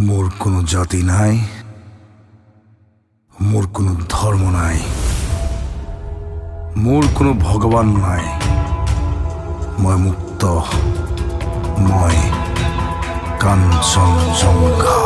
মোর কোনো জাতি নাই, মোর কোনো ধর্ম নাই, মোর কোনো ভগবান নাই। মই মুক্ত, মই কাঞ্চনজঙ্ঘা।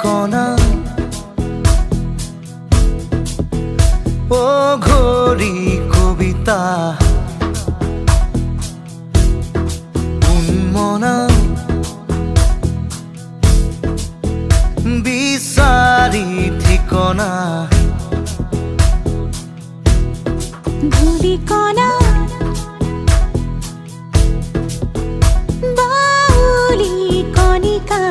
কণা ও ঘড়ি কবিতা উন্মনা বিচারি ঠিকনা ঘুড়ি কণা বাউলি কণিকা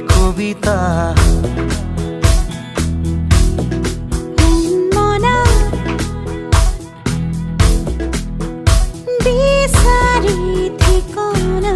কবিতা মনা বিচারি ঠিকনা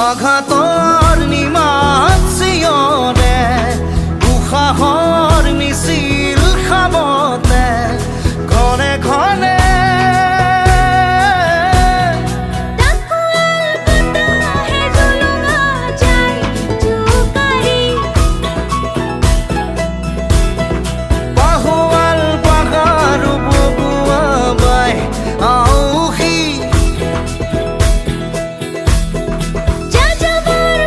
আঘাতৰ নিমাত চিঞৰে উশাহৰ মিছিল খাবতে ঘনে ঘনে যাযাবর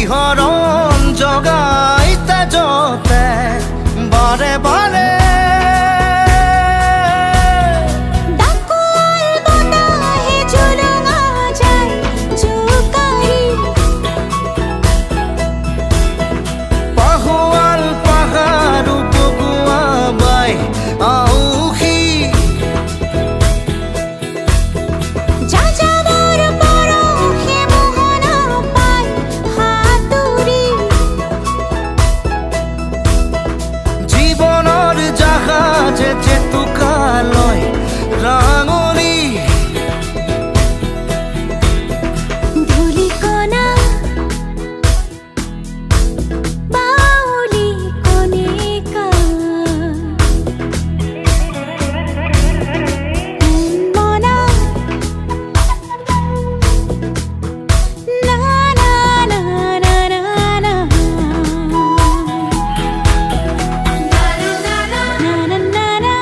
শিহৰণ জগাই তেজতে বাৰে বাৰে ডাকুল বতাহে জুলুঙা যায় জোকাৰি পাহোৱাল পাহাৰো বগুৱা বাই আউসী যাযাবৰ পৰশে মোহনা পাই হাতুৰি জীৱনৰ জাহাজে জেতুকালৈ ৰাঙলী ধূলিকণা বাউলি কণিকা মনা না না না না না না na na na na na na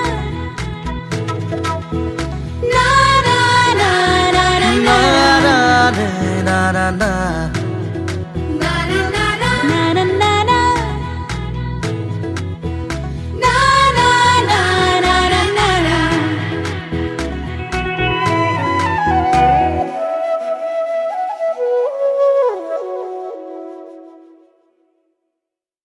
না না না না